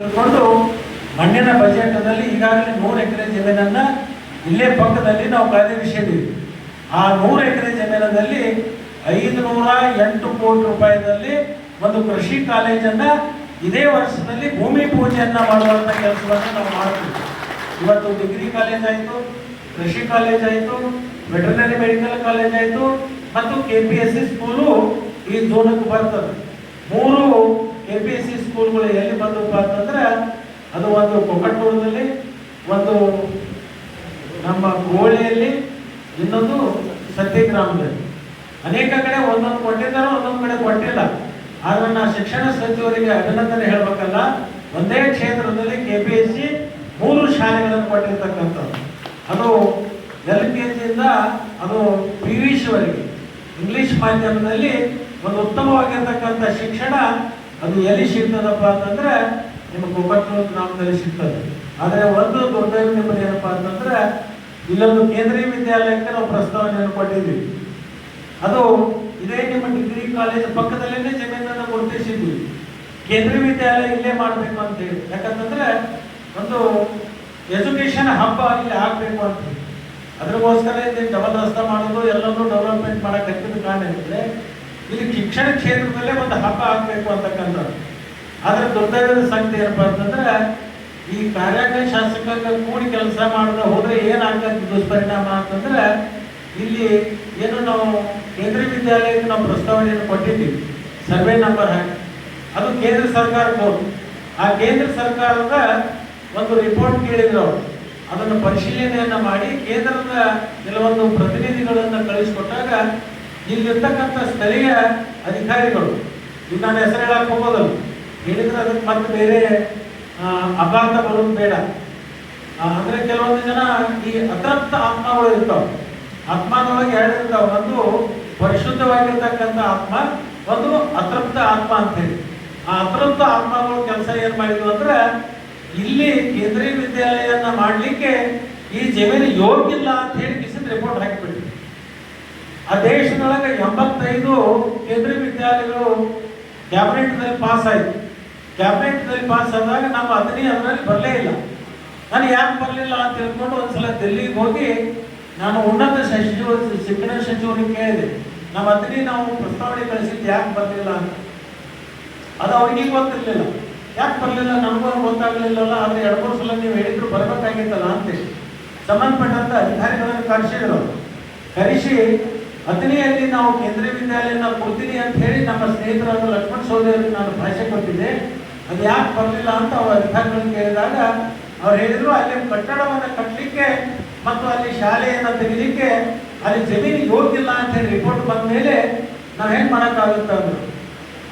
ತಿಳ್ಕೊಂಡು ಮಣ್ಣಿನ ಬಜೆಟ್ನಲ್ಲಿ ಈಗಾಗಲೇ 100 ಎಕರೆ ಜಮೀನನ್ನ ಇಲ್ಲೇ ಪಕ್ಕದಲ್ಲಿ ನಾವು ಕಾಯ್ದಿರಿಸಿದ್ದೀವಿ. ಆ 100 ಎಕರೆ ಜಮೀನಲ್ಲಿ 508 ಕೋಟಿ ರೂಪಾಯಿದಲ್ಲಿ ಒಂದು ಕೃಷಿ ಕಾಲೇಜನ್ನ ಇದೇ ವರ್ಷದಲ್ಲಿ ಭೂಮಿ ಪೂಜೆಯನ್ನ ಮಾಡುವಂತ ಕೆಲಸವನ್ನು ನಾವು ಮಾಡ್ತೀವಿ. ಇವತ್ತು ಡಿಗ್ರಿ ಕಾಲೇಜ್ ಆಯಿತು, ಕೃಷಿ ಕಾಲೇಜ್ ಆಯಿತು, ವೆಟರ್ನರಿ ಮೆಡಿಕಲ್ ಕಾಲೇಜ್ ಆಯಿತು ಮತ್ತು KPSC ಸ್ಕೂಲು ಈ ಝೋನಕ್ಕೆ ಬರ್ತದೆ. 3 KPSC ಸ್ಕೂಲ್ಗಳು ಎಲ್ಲಿ ಬಂದಪ್ಪ ಅಂತಂದ್ರೆ ಅದು ಒಂದು ಕೊಕ್ಕಟ್ಟೂರಿನಲ್ಲಿ, ಒಂದು ನಮ್ಮ ಗೋಳಿಯಲ್ಲಿ, ಇನ್ನೊಂದು ಸತ್ಯಗ್ರಾಮದಲ್ಲಿ. ಅನೇಕ ಕಡೆ ಒಂದೊಂದು ಕೊಟ್ಟಿದ್ದಾರೆ, ಒಂದೊಂದು ಕಡೆ ಕೊಟ್ಟಿಲ್ಲ. ಆದ್ರೆ ನಾ ಶಿಕ್ಷಣ ಸಚಿವರಿಗೆ ಅಭಿನಂದನೆ ಹೇಳಬೇಕಲ್ಲ, ಒಂದೇ ಕ್ಷೇತ್ರದಲ್ಲಿ KPSC 3 ಶಾಲೆಗಳನ್ನು ಕೊಟ್ಟಿರ್ತಕ್ಕಂಥದ್ದು. ಅದು LKG ಇಂದ ಅದು PUC ವರೆಗೆ ಇಂಗ್ಲಿಷ್ ಮಾಧ್ಯಮದಲ್ಲಿ ಒಂದು ಉತ್ತಮವಾಗಿರ್ತಕ್ಕಂಥ ಶಿಕ್ಷಣ ಅದು ಎಲ್ಲಿ ಸಿಗ್ತದಪ್ಪ ಅಂತಂದ್ರೆ ನಿಮ್ಮ ಕೊಕ್ಕಟ್ಟೂರು ಗ್ರಾಮದಲ್ಲಿ ಸಿಗ್ತದೆ. ಆದರೆ ಒಂದು ದೊಡ್ಡ ನಿಮ್ಮದು ಏನಪ್ಪಾ ಅಂತಂದ್ರೆ ಇಲ್ಲೊಂದು ಕೇಂದ್ರೀಯ ವಿದ್ಯಾಲಯಕ್ಕೆ ನಾವು ಪ್ರಸ್ತಾವನೆಯನ್ನು ಕೊಟ್ಟಿದ್ವಿ. ಅದು ಇದೇ ನಿಮ್ಮ ಡಿಗ್ರಿ ಕಾಲೇಜ್ ಪಕ್ಕದಲ್ಲೇ ಜಮೀನನ್ನು ಗುರುತಿಸಿದ್ವಿ. ಕೇಂದ್ರೀಯ ವಿದ್ಯಾಲಯ ಇಲ್ಲೇ ಮಾಡಬೇಕು ಅಂತ ಹೇಳಿ, ಯಾಕಂತಂದ್ರೆ ಒಂದು ಎಜುಕೇಶನ್ ಹಬ್ಬ ಇಲ್ಲಿ ಆಗಬೇಕು ಅಂತ. ಅದ್ರಗೋಸ್ಕರ ಇಲ್ಲಿ ಡಬಲ್ ರಸ್ತೆ ಮಾಡೋದು ಎಲ್ಲರೂ ಡೆವಲಪ್ಮೆಂಟ್ ಮಾಡಕ್ಕೆ ಹತ್ತಿದ ಕಾರಣ ಇರುತ್ತೆ. ಇಲ್ಲಿ ಶಿಕ್ಷಣ ಕ್ಷೇತ್ರದಲ್ಲೇ ಒಂದು ಹಬ್ಬ ಆಗಬೇಕು ಅಂತಕ್ಕಂಥದ್ದು. ಆದ್ರೆ ದುರ್ದೈವದ ಸಂಗತಿ ಏನಪ್ಪ ಅಂತಂದ್ರೆ ಈ ಕಾರ್ಯಾಲಯ ಶಾಸಕ ಕೂಡಿ ಕೆಲಸ ಮಾಡದೆ ಹೋದ್ರೆ ಏನಾಗ್ತದೆ ದುಷ್ಪರಿಣಾಮ ಅಂತಂದ್ರೆ, ಇಲ್ಲಿ ಏನು ನಾವು ಕೇಂದ್ರೀಯ ವಿದ್ಯಾಲಯಕ್ಕೆ ನಾವು ಪ್ರಸ್ತಾವನೆಯನ್ನು ಕೊಟ್ಟಿದ್ದೀವಿ, ಸರ್ವೆ ನಂಬರ್ ಹಾಕಿ ಅದು ಕೇಂದ್ರ ಸರ್ಕಾರಕ್ಕೆ ಹೋಗಿ ಆ ಕೇಂದ್ರ ಸರ್ಕಾರದ ಒಂದು ರಿಪೋರ್ಟ್ ಕೇಳಿದ್ರು. ಅವರು ಅದನ್ನು ಪರಿಶೀಲನೆಯನ್ನ ಮಾಡಿ ಕೇಂದ್ರದ ಕೆಲವೊಂದು ಪ್ರತಿನಿಧಿಗಳನ್ನು ಕಳಿಸಿಕೊಟ್ಟಾಗ ಇಲ್ಲಿರ್ತಕ್ಕಂಥ ಸ್ಥಳೀಯ ಅಧಿಕಾರಿಗಳು, ಈಗ ನಾನು ಹೆಸರು ಹೇಳಕ್ಕೆ ಹೋಗೋದಲ್ಲ, ಹೇಳಿದ್ರೆ ಅದಕ್ಕೆ ಮತ್ತೆ ಬೇರೆ ಅಪಾರ್ಥ ಬರೋದು ಬೇಡ. ಅಂದ್ರೆ ಕೆಲವೊಂದು ಜನ ಈ ಅತೃಪ್ತ ಆತ್ಮಗಳು ಇರ್ತಾವೆ. ಆತ್ಮನೊಳಗೆ 2 ಇರ್ತಾವೆ, ಒಂದು ಪರಿಶುದ್ಧವಾಗಿರ್ತಕ್ಕಂಥ ಆತ್ಮ, ಒಂದು ಅತೃಪ್ತ ಆತ್ಮ ಅಂತ ಹೇಳಿ. ಆ ಅತೃಪ್ತ ಆತ್ಮಗಳು ಕೆಲಸ ಏನ್ ಮಾಡಿದ್ವು ಅಂದ್ರೆ ಇಲ್ಲಿ ಕೇಂದ್ರೀಯ ವಿದ್ಯಾಲಯನ ಮಾಡ್ಲಿಕ್ಕೆ ಈ ಜಮೀನು ಯೋಗ್ಯ ಇಲ್ಲ ಅಂತ ಹೇಳಿ ಕಿಸಿದ ರಿಪೋರ್ಟ್ ಹಾಕಿಬಿಟ್ರು. ಆ ದೇಶದೊಳಗೆ 85 ಕೇಂದ್ರೀಯ ವಿದ್ಯಾಲಯಗಳು ಕ್ಯಾಬಿನೆಟ್ನಲ್ಲಿ ಪಾಸ್ ಆಯ್ತು. ಕ್ಯಾಬಿನೆಟ್ನಲ್ಲಿ ಪಾಸ್ ಆದಾಗ ನಮ್ಮ ಅದರಲ್ಲಿ ಬರಲೇ ಇಲ್ಲ. ನಾನು ಯಾಕೆ ಬರಲಿಲ್ಲ ಅಂತ ಹೇಳ್ಕೊಂಡು ಒಂದ್ಸಲ ದಿಲ್ಲಿಗೆ ಹೋಗಿ ನಾನು ಉನ್ನತ ಶಿಕ್ಷಣ ಸಚಿವರಿಗೆ ಕೇಳಿದೆ, ನಮ್ಮ ನಾವು ಪ್ರಸ್ತಾವನೆ ಕಳಿಸಿದ್ದು ಯಾಕೆ ಬರಲಿಲ್ಲ ಅಂತ. ಅದು ಅವ್ರಿಗೆ ಗೊತ್ತಿರಲಿಲ್ಲ, ಯಾಕೆ ಬರಲಿಲ್ಲ ನಮಗೂ ಗೊತ್ತಾಗಲಿಲ್ಲಲ್ಲ. ಆದರೆ 2-3 ಸಲ ನೀವು ಹೇಳಿದ್ರು ಬರಬೇಕಾಗಿತ್ತಲ್ಲ ಅಂತೇಳಿ ಸಂಬಂಧಪಟ್ಟಂತ ಅಧಿಕಾರಿಗಳನ್ನು ಕರೆಸಿದ್ರು. ಕರೆಸಿ ಅಥಣಿಯಲ್ಲಿ ನಾವು ಕೇಂದ್ರೀಯ ವಿದ್ಯಾಲಯನ ಕೊಡ್ತೀನಿ ಅಂತ ಹೇಳಿ ನಮ್ಮ ಸ್ನೇಹಿತರಾದ ಲಕ್ಷ್ಮಣ ಸೌದಿಯವರಿಗೆ ನಾನು ಭಾಷೆ ಕೊಟ್ಟಿದ್ದೆ. ಅದು ಯಾಕೆ ಬರಲಿಲ್ಲ ಅಂತ ಅವ್ರ ಅಧಿಕಾರಿಗಳನ್ನು ಕೇಳಿದಾಗ ಅವ್ರು ಹೇಳಿದ್ರು, ಅಲ್ಲಿ ಕಟ್ಟಡವನ್ನು ಕಟ್ಟಲಿಕ್ಕೆ ಮತ್ತು ಅಲ್ಲಿ ಶಾಲೆಯನ್ನು ತೆಗಿಲಿಕ್ಕೆ ಅಲ್ಲಿ ಜಮೀನು ಯೋಗ್ಯಿಲ್ಲ ಅಂತ ಹೇಳಿ ರಿಪೋರ್ಟ್ ಬಂದ ಮೇಲೆ ನಾವೇನು ಮಾಡೋಕ್ಕಾಗುತ್ತೆ ಅಂದರು.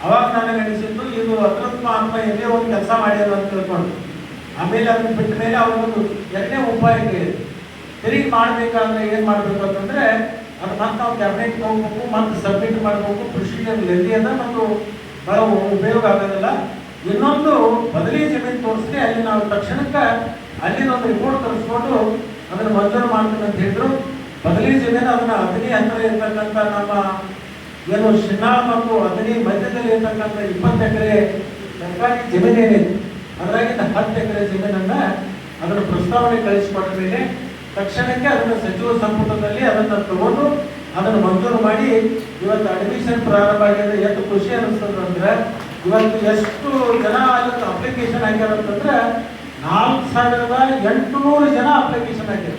ಅವಾಗ ನನಗೆ ಅನಿಸಿದ್ದು ಇದು ಅತೃಪ್ತ ಆತ್ಮ ಎಲ್ಲೇ ಒಂದು ಕೆಲಸ ಮಾಡ್ಯಾರ ಅಂತ ತಿಳ್ಕೊಂಡು. ಆಮೇಲೆ ಅದನ್ನು ಬಿಟ್ಟ ಮೇಲೆ ಅವ್ರಿಗೊಂದು 2ನೇ ಉಪಾಯ ಕೇಳಿದೆ. ತಿರುಗಿ ಮಾಡಬೇಕಾದ್ರೆ ಏನು ಮಾಡಬೇಕು ಅಂತಂದರೆ ಅದು ಮತ್ತೆ ನಾವು ಕ್ಯಾಬಿನೆಟ್ಗೆ ಹೋಗ್ಬೇಕು, ಮತ್ತೆ ಸಬ್ಮಿಟ್ ಮಾಡಬೇಕು, ಪ್ರೊಸೀಜರ್ ಲೆಂದಿ ಅದ ಮತ್ತು ಬಹಳ ಉಪಯೋಗ ಆಗೋದಿಲ್ಲ. ಇನ್ನೊಂದು ಬದಲಿ ಜಮೀನು ತೋರಿಸಿ ಅಲ್ಲಿ ನಾವು ತಕ್ಷಣಕ್ಕೆ ಅಲ್ಲಿಂದೊಂದು ರಿಪೋರ್ಟ್ ತರಿಸ್ಕೊಂಡು ಅದನ್ನು ಮಂಜೂರು ಮಾಡ್ತೀನಿ ಅಂತ ಹೇಳಿದ್ರು. ಬದಲಿ ಜಮೀನು ಅದನ್ನು ಅಥಣಿ ಹತ್ತಿರ ಇರ್ತಕ್ಕಂಥ ನಮ್ಮ ಏನು ಶಿನ್ನಾಳ ಮತ್ತು ಅಥಣಿ ಮಧ್ಯದಲ್ಲಿ ಇರ್ತಕ್ಕಂಥ 20 ಎಕರೆ ಸರ್ಕಾರಿ ಜಮೀನೇನಿದೆ, ಅದರಾಗಿಂದ 10 ಎಕರೆ ಜಮೀನನ್ನು ಅದನ್ನು ಪ್ರಸ್ತಾವನೆ ಕಳಿಸಿಕೊಟ್ಟ ಮೇಲೆ ತಕ್ಷಣಕ್ಕೆ ಅದನ್ನು ಸಚಿವ ಸಂಪುಟದಲ್ಲಿ ಅದನ್ನು ತಗೊಂಡು ಅದನ್ನು ಮಂಜೂರು ಮಾಡಿ ಇವತ್ತು ಅಡ್ಮಿಷನ್ ಪ್ರಾರಂಭ ಆಗಿದೆ. ಎಷ್ಟು ಖುಷಿ ಅನಿಸ್ತದಂದ್ರೆ ಇವತ್ತು ಎಷ್ಟು ಜನ ಅದಕ್ಕೆ ಅಪ್ಲಿಕೇಶನ್ ಹಾಕ್ಯಾರ ಅಂತಂದ್ರೆ 4800 ಜನ ಅಪ್ಲಿಕೇಶನ್ ಹಾಕ್ಯಾರ.